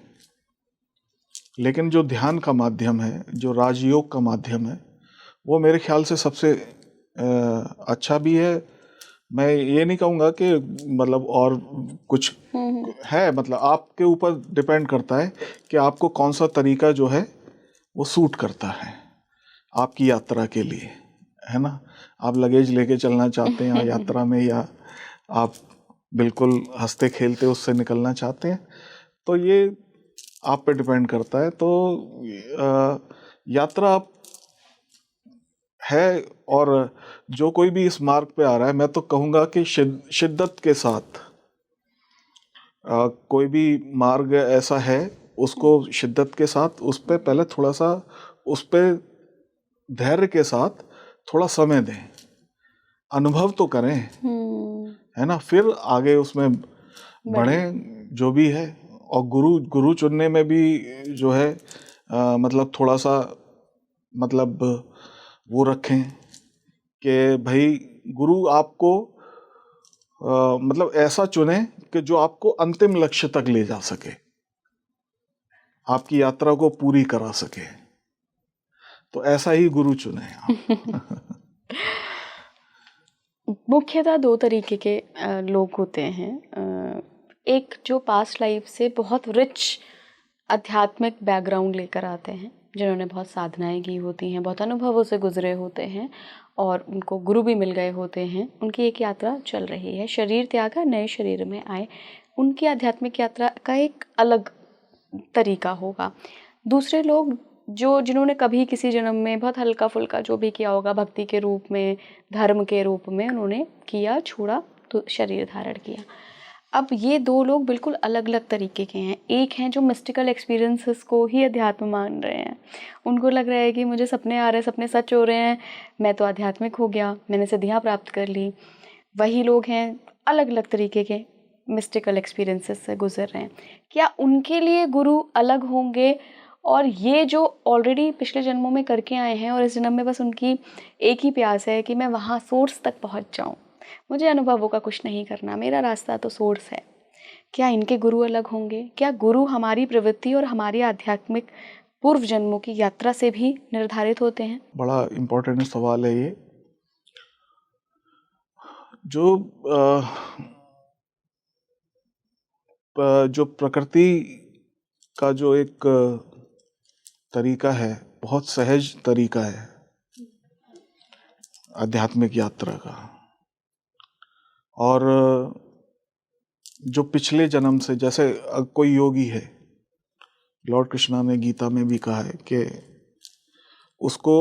लेकिन जो ध्यान का माध्यम है, जो राजयोग का माध्यम है, वो मेरे ख्याल से सबसे अच्छा भी है। मैं ये नहीं कहूँगा कि मतलब और कुछ है, मतलब आपके ऊपर डिपेंड करता है कि आपको कौन सा तरीका जो है वो सूट करता है आपकी यात्रा के लिए, है ना। आप लगेज लेके चलना चाहते हैं यात्रा में, या आप बिल्कुल हंसते खेलते उससे निकलना चाहते हैं, तो ये आप पे डिपेंड करता है। तो यात्रा है, और जो कोई भी इस मार्ग पे आ रहा है, मैं तो कहूँगा कि शिद्दत के साथ कोई भी मार्ग ऐसा है, उसको शिद्दत के साथ उस पे पहले थोड़ा सा, उस पे धैर्य के साथ थोड़ा समय दें, अनुभव तो करें, है ना, फिर आगे उसमें बढ़ें जो भी है। और गुरु चुनने में भी जो है मतलब थोड़ा सा मतलब वो रखें कि भाई गुरु आपको मतलब ऐसा चुने कि जो आपको अंतिम लक्ष्य तक ले जा सके, आपकी यात्रा को पूरी करा सके। तो ऐसा ही गुरु चुने आप। मुख्यतः दो तरीके के लोग होते हैं। एक जो पास्ट लाइफ से बहुत रिच आध्यात्मिक बैकग्राउंड लेकर आते हैं, जिन्होंने बहुत साधनाएं की होती हैं, बहुत अनुभवों से गुजरे होते हैं और उनको गुरु भी मिल गए होते हैं। उनकी एक यात्रा चल रही है, शरीर त्यागा नए शरीर में आए, उनकी आध्यात्मिक यात्रा का एक अलग तरीका होगा। दूसरे लोग जिन्होंने कभी किसी जन्म में बहुत हल्का फुल्का जो भी किया होगा, भक्ति के रूप में, धर्म के रूप में उन्होंने किया, छोड़ा तो शरीर धारण किया। अब ये दो लोग बिल्कुल अलग अलग तरीके के हैं। एक हैं जो मिस्टिकल एक्सपीरियंसेस को ही अध्यात्म मान रहे हैं, उनको लग रहा है कि मुझे सपने आ रहे हैं, सपने सच हो रहे हैं, मैं तो आध्यात्मिक हो गया, मैंने सिद्धियाँ प्राप्त कर ली। वही लोग हैं अलग अलग तरीके के मिस्टिकल एक्सपीरियंसेस से गुजर रहे हैं। क्या उनके लिए गुरु अलग होंगे, और ये जो ऑलरेडी पिछले जन्मों में करके आए हैं और इस जन्म में बस उनकी एक ही प्यास है कि मैं वहाँ सोर्स तक पहुँच जाऊँ, मुझे अनुभवों का कुछ नहीं करना, मेरा रास्ता तो सोर्स है, क्या इनके गुरु अलग होंगे? क्या गुरु हमारी प्रवृत्ति और हमारी आध्यात्मिक पूर्व जन्मों की यात्रा से भी निर्धारित होते हैं? बड़ा इम्पोर्टेंट सवाल है ये। जो प्रकृति का जो एक तरीका है, बहुत सहज तरीका है आध्यात्मिक यात्रा का, और जो पिछले जन्म से, जैसे कोई योगी है, लॉर्ड कृष्णा ने गीता में भी कहा है कि उसको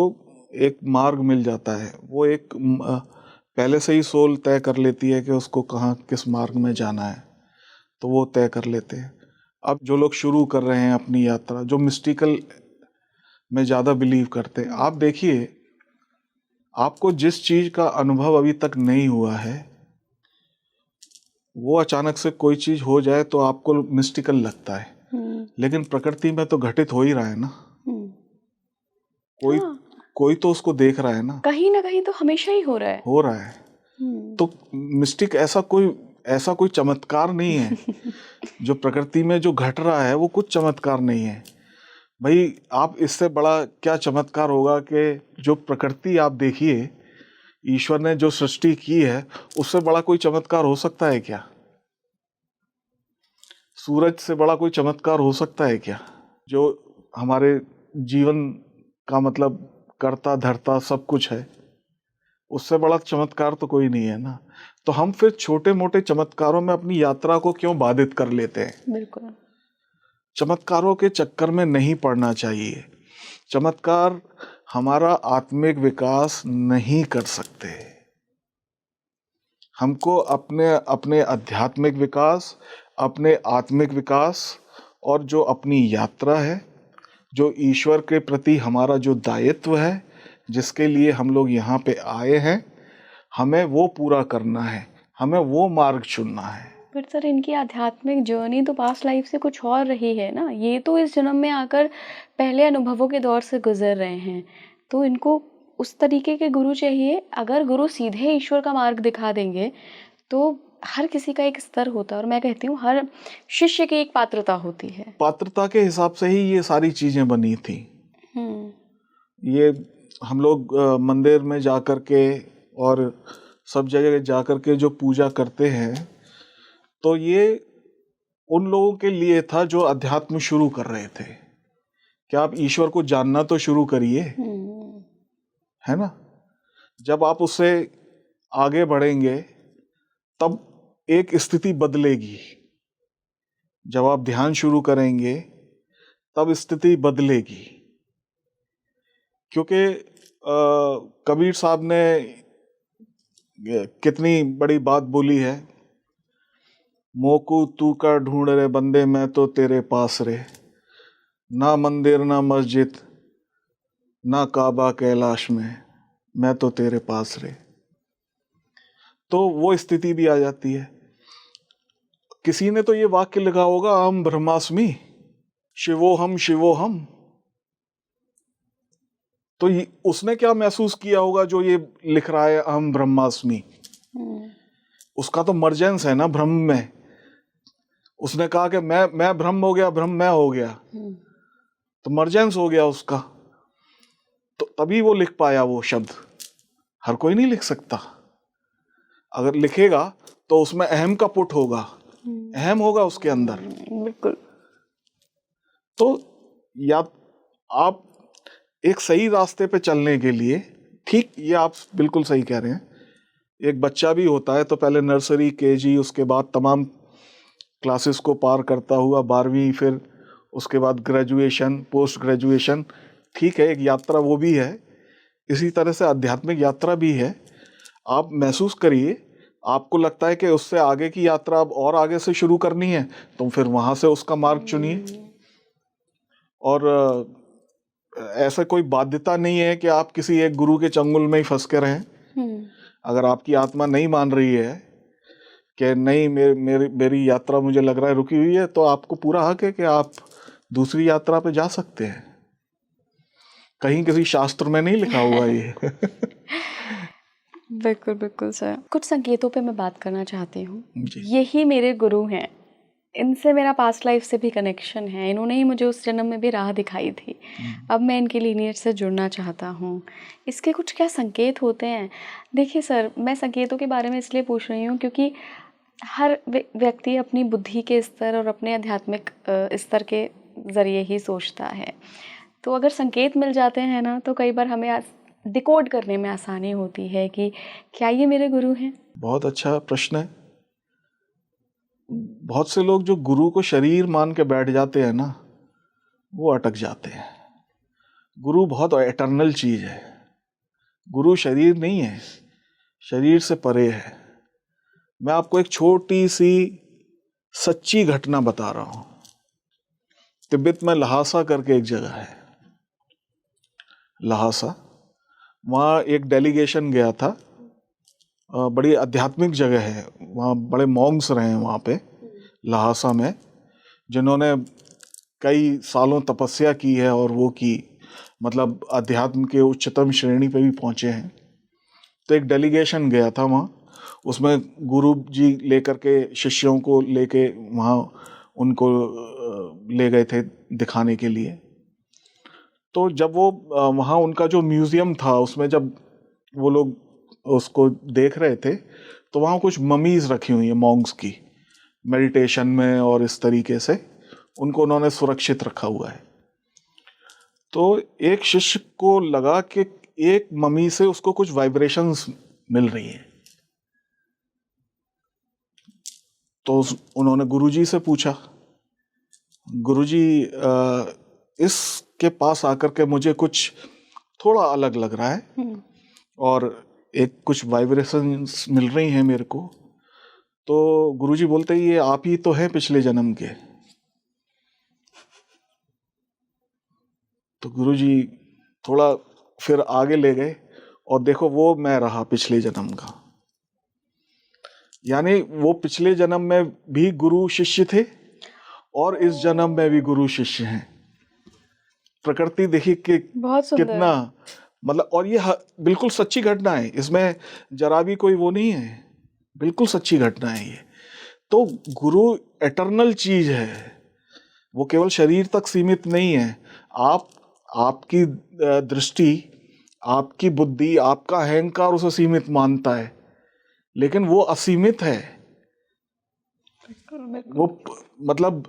एक मार्ग मिल जाता है, वो एक पहले से ही सोल तय कर लेती है कि उसको कहाँ किस मार्ग में जाना है, तो वो तय कर लेते हैं। अब जो लोग शुरू कर रहे हैं अपनी यात्रा, जो मिस्टिकल में ज़्यादा बिलीव करते हैं, आप देखिए, आपको जिस चीज़ का अनुभव अभी तक नहीं हुआ है, वो अचानक से कोई चीज़ हो जाए तो आपको मिस्टिकल लगता है, लेकिन प्रकृति में तो घटित हो ही रहा है ना। कोई तो उसको देख रहा है ना कहीं तो हमेशा ही हो रहा है। तो मिस्टिक ऐसा कोई चमत्कार नहीं है। जो प्रकृति में जो घट रहा है वो कुछ चमत्कार नहीं है भाई। आप इससे बड़ा क्या चमत्कार होगा कि जो प्रकृति आप देखिए, ईश्वर ने जो सृष्टि की है, उससे बड़ा कोई चमत्कार हो सकता है क्या? सूरज से बड़ा कोई चमत्कार हो सकता है क्या? जो हमारे जीवन का मतलब करता धरता सब कुछ है, उससे बड़ा चमत्कार तो कोई नहीं है ना। तो हम फिर छोटे मोटे चमत्कारों में अपनी यात्रा को क्यों बाधित कर लेते हैं? बिल्कुल, चमत्कारों के चक्कर में नहीं पड़ना चाहिए। चमत्कार हमारा आत्मिक विकास नहीं कर सकते। हमको अपने आध्यात्मिक विकास, अपने आत्मिक विकास, और जो अपनी यात्रा है, जो ईश्वर के प्रति हमारा जो दायित्व है, जिसके लिए हम लोग यहाँ पे आए हैं, हमें वो पूरा करना है, हमें वो मार्ग चुनना है। पर सर, इनकी आध्यात्मिक जर्नी तो पास्ट लाइफ से कुछ और रही है ना। ये तो इस जन्म में आकर पहले अनुभवों के दौर से गुजर रहे हैं, तो इनको उस तरीके के गुरु चाहिए। अगर गुरु सीधे ईश्वर का मार्ग दिखा देंगे तो हर किसी का एक स्तर होता है, और मैं कहती हूँ हर शिष्य की एक पात्रता होती है। पात्रता के हिसाब से ही ये सारी चीजें बनी थी। ये हम लोग मंदिर में जाकर के और सब जगह जाकर के जो पूजा करते हैं, तो ये उन लोगों के लिए था जो अध्यात्म शुरू कर रहे थे कि आप ईश्वर को जानना तो शुरू करिए, है ना। जब आप उससे आगे बढ़ेंगे तब एक स्थिति बदलेगी। जब आप ध्यान शुरू करेंगे तब स्थिति बदलेगी। क्योंकि कबीर साहब ने कितनी बड़ी बात बोली है, मोकू तू का ढूंढ रे बंदे मैं तो तेरे पास रे, ना मंदिर ना मस्जिद ना काबा कैलाश में, मैं तो तेरे पास रे। तो वो स्थिति भी आ जाती है। किसी ने तो ये वाक्य लिखा होगा, अहम ब्रह्मास्मि शिवोहम शिवोहम। तो उसने क्या महसूस किया होगा जो ये लिख रहा है अहम ब्रह्मास्मि? उसका तो मर्जेंस है ना ब्रह्म में। उसने कहा कि मैं ब्रह्म हो गया, ब्रह्म मैं हो गया, तो मर्जेंस हो गया उसका। तो तभी वो लिख पाया वो शब्द। हर कोई नहीं लिख सकता। अगर लिखेगा तो उसमें अहम का पुट होगा, अहम होगा उसके अंदर। बिल्कुल। तो या आप एक सही रास्ते पे चलने के लिए, ठीक, ये आप बिल्कुल सही कह रहे हैं। एक बच्चा भी होता है तो पहले नर्सरी, केजी, उसके बाद तमाम क्लासेस को पार करता हुआ 12वीं, फिर उसके बाद ग्रेजुएशन, पोस्ट ग्रेजुएशन। ठीक है, एक यात्रा वो भी है। इसी तरह से आध्यात्मिक यात्रा भी है। आप महसूस करिए, आपको लगता है कि उससे आगे की यात्रा अब और आगे से शुरू करनी है, तो फिर वहाँ से उसका मार्ग चुनिए। और ऐसा कोई बाध्यता नहीं है कि आप किसी एक गुरु के चंगुल में ही फंस के रहें। अगर आपकी आत्मा नहीं मान रही है कि नहीं, मेरी यात्रा मुझे लग रहा है रुकी हुई है, तो आपको पूरा हक है कि आप दूसरी यात्रा पे जा सकते हैं। कहीं किसी शास्त्र में नहीं लिखा हुआ ये। बिल्कुल बिल्कुल सर। कुछ संकेतों पे मैं बात करना चाहती हूँ। यही मेरे गुरु हैं, इनसे मेरा पास्ट लाइफ से भी कनेक्शन है। इन्होंने ही मुझे उस जन्म में भी राह दिखाई थी। अब मैं इनके लीनियज से जुड़ना चाहता हूँ। इसके कुछ क्या संकेत होते हैं? देखिए सर, मैं संकेतों के बारे में इसलिए पूछ रही हूँ क्योंकि हर व्यक्ति अपनी बुद्धि के स्तर और अपने आध्यात्मिक स्तर के ज़रिए ही सोचता है। तो अगर संकेत मिल जाते हैं ना, तो कई बार हमें डिकोड करने में आसानी होती है कि क्या ये मेरे गुरु हैं। बहुत अच्छा प्रश्न है। बहुत से लोग जो गुरु को शरीर मान के बैठ जाते हैं ना, वो अटक जाते हैं। गुरु बहुत एटर्नल चीज है। गुरु शरीर नहीं है, शरीर से परे है। मैं आपको एक छोटी सी सच्ची घटना बता रहा हूं। तिब्बत में लहासा करके एक जगह है, लहासा। वहाँ एक डेलीगेशन गया था। बड़ी आध्यात्मिक जगह है, वहाँ बड़े मॉन्क्स रहे हैं वहाँ पे लहासा में, जिन्होंने कई सालों तपस्या की है और वो की, मतलब अध्यात्म के उच्चतम श्रेणी पे भी पहुँचे हैं। तो एक डेलीगेशन गया था वहाँ, उसमें गुरु जी लेकर के शिष्यों को लेके वहाँ उनको ले गए थे दिखाने के लिए। तो जब वो वहाँ उनका जो म्यूज़ियम था, उसमें जब वो लोग उसको देख रहे थे, तो वहाँ कुछ ममीज़ रखी हुई हैं मॉन्क्स की, मेडिटेशन में, और इस तरीके से उनको उन्होंने सुरक्षित रखा हुआ है। तो एक शिष्य को लगा कि एक ममी से उसको कुछ वाइब्रेशंस मिल रही हैं। तो उन्होंने गुरुजी से पूछा, गुरुजी इसके पास आकर के मुझे कुछ थोड़ा अलग लग रहा है और एक कुछ वाइब्रेशंस मिल रही हैं मेरे को। तो गुरुजी बोलते ये आप ही तो हैं पिछले जन्म के। तो गुरुजी थोड़ा फिर आगे ले गए और देखो वो मैं रहा पिछले जन्म का। यानी वो पिछले जन्म में भी गुरु शिष्य थे और इस जन्म में भी गुरु शिष्य हैं। प्रकृति देखिए कि कितना मतलब, और ये बिल्कुल सच्ची घटना है, इसमें जरा भी कोई वो नहीं है, बिल्कुल सच्ची घटना है ये। तो गुरु एटर्नल चीज है, वो केवल शरीर तक सीमित नहीं है। आपकी दृष्टि, आपकी बुद्धि, आपका अहंकार उसे सीमित मानता है, लेकिन वो असीमित है। वो मतलब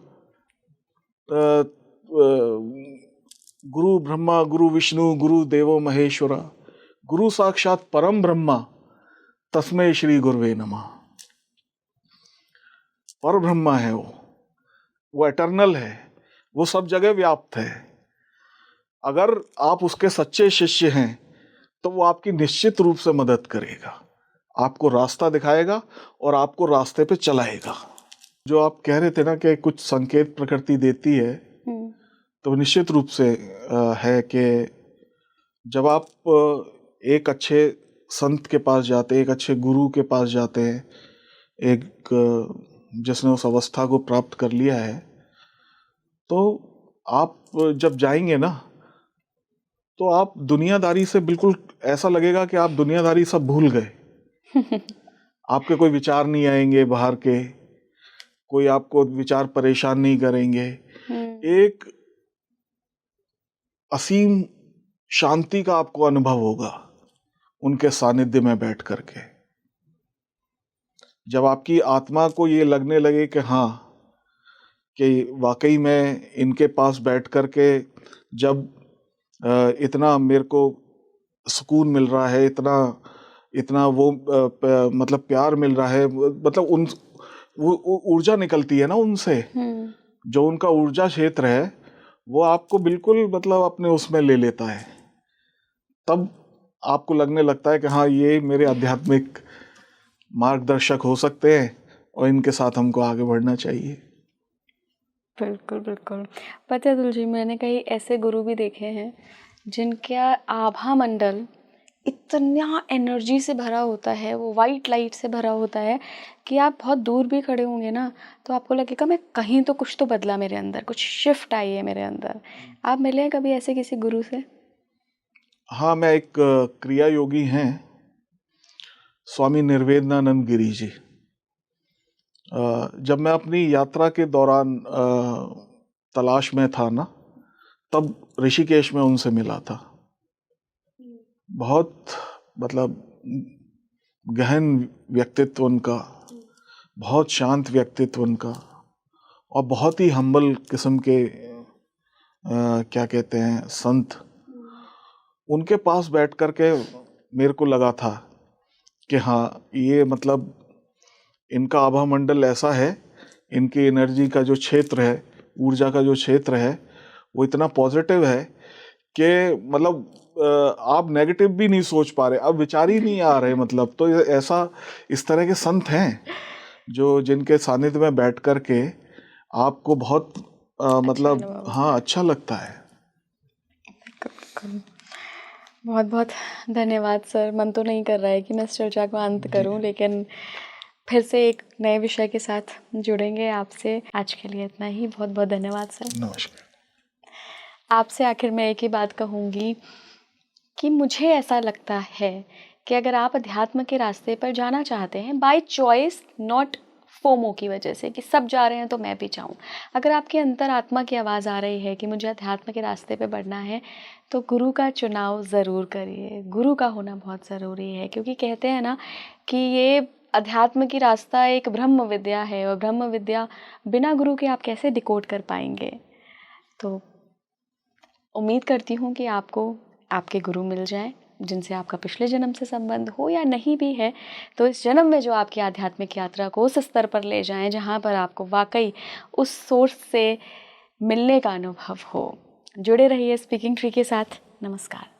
गुरु ब्रह्मा गुरु विष्णु गुरु देवो महेश्वरा गुरु साक्षात परम ब्रह्मा तस्मै श्री गुरुवे नमः। पर ब्रह्मा है वो एटर्नल है, वो सब जगह व्याप्त है। अगर आप उसके सच्चे शिष्य हैं तो वो आपकी निश्चित रूप से मदद करेगा, आपको रास्ता दिखाएगा और आपको रास्ते पे चलाएगा। जो आप कह रहे थे ना कि कुछ संकेत प्रकृति देती है, तो निश्चित रूप से है कि जब आप एक अच्छे संत के पास जाते हैं, एक अच्छे गुरु के पास जाते हैं, एक जिसने उस अवस्था को प्राप्त कर लिया है, तो आप जब जाएंगे ना, तो आप दुनियादारी से बिल्कुल ऐसा लगेगा कि आप दुनियादारी सब भूल गए। आपके कोई विचार नहीं आएंगे बाहर के, कोई आपको विचार परेशान नहीं करेंगे। एक असीम शांति का आपको अनुभव होगा उनके सानिध्य में बैठ करके। जब आपकी आत्मा को ये लगने लगे कि हाँ, कि वाकई में इनके पास बैठ करके जब इतना मेरे को सुकून मिल रहा है, इतना वो मतलब प्यार मिल रहा है, मतलब वो ऊर्जा निकलती है ना उनसे, जो उनका ऊर्जा क्षेत्र है वो आपको बिल्कुल मतलब अपने उसमें ले लेता है। तब आपको लगने लगता है कि हाँ, ये मेरे आध्यात्मिक मार्गदर्शक हो सकते हैं और इनके साथ हमको आगे बढ़ना चाहिए। बिल्कुल बिल्कुल। पता है तुलसी, मैंने कई ऐसे गुरु भी देखे हैं जिनका आभा मंडल इतना एनर्जी से भरा होता है, वो वाइट लाइट से भरा होता है कि आप बहुत दूर भी खड़े होंगे ना तो आपको लगेगा मैं कहीं तो कुछ तो बदला मेरे अंदर, कुछ शिफ्ट आई है मेरे अंदर। आप मिले हैं कभी ऐसे किसी गुरु से? हाँ, मैं एक क्रिया योगी हैं, स्वामी निर्वेदानंद गिरी जी। जब मैं अपनी यात्रा के दौरान तलाश में था ना, तब ऋषिकेश में उनसे मिला था। बहुत मतलब गहन व्यक्तित्व उनका, बहुत शांत व्यक्तित्व उनका, और बहुत ही हम्बल किस्म के क्या कहते हैं संत। उनके पास बैठ कर के मेरे को लगा था कि हाँ, ये मतलब इनका आभा मंडल ऐसा है, इनकी एनर्जी का जो क्षेत्र है, ऊर्जा का जो क्षेत्र है, वो इतना पॉजिटिव है कि मतलब आप नेगेटिव भी नहीं सोच पा रहे, अब विचार ही नहीं आ रहे। मतलब तो ऐसा, इस तरह के संत हैं जो जिनके सानिध्य में बैठ कर के आपको बहुत मतलब हाँ, अच्छा लगता है। बहुत बहुत धन्यवाद सर। मन तो नहीं कर रहा है कि मैं इस चर्चा को अंत करूं, लेकिन फिर से एक नए विषय के साथ जुड़ेंगे आपसे। आज के लिए इतना ही। बहुत बहुत धन्यवाद सर। नमस्कार। आपसे आखिर में एक ही बात कहूँगी कि मुझे ऐसा लगता है कि अगर आप अध्यात्म के रास्ते पर जाना चाहते हैं बाय चॉइस, नॉट फोमो की वजह से कि सब जा रहे हैं तो मैं भी जाऊं, अगर आपके अंतर आत्मा की आवाज़ आ रही है कि मुझे अध्यात्म के रास्ते पे बढ़ना है, तो गुरु का चुनाव ज़रूर करिए। गुरु का होना बहुत ज़रूरी है, क्योंकि कहते हैं ना कि ये अध्यात्म की रास्ता एक ब्रह्म विद्या है, और ब्रह्म विद्या बिना गुरु के आप कैसे डिकोड कर पाएंगे। तो उम्मीद करती हूँ कि आपको आपके गुरु मिल जाएं, जिनसे आपका पिछले जन्म से संबंध हो या नहीं भी है, तो इस जन्म में जो आपकी आध्यात्मिक यात्रा को उस स्तर पर ले जाएं जहाँ पर आपको वाकई उस सोर्स से मिलने का अनुभव हो। जुड़े रहिए स्पीकिंग ट्री के साथ। नमस्कार।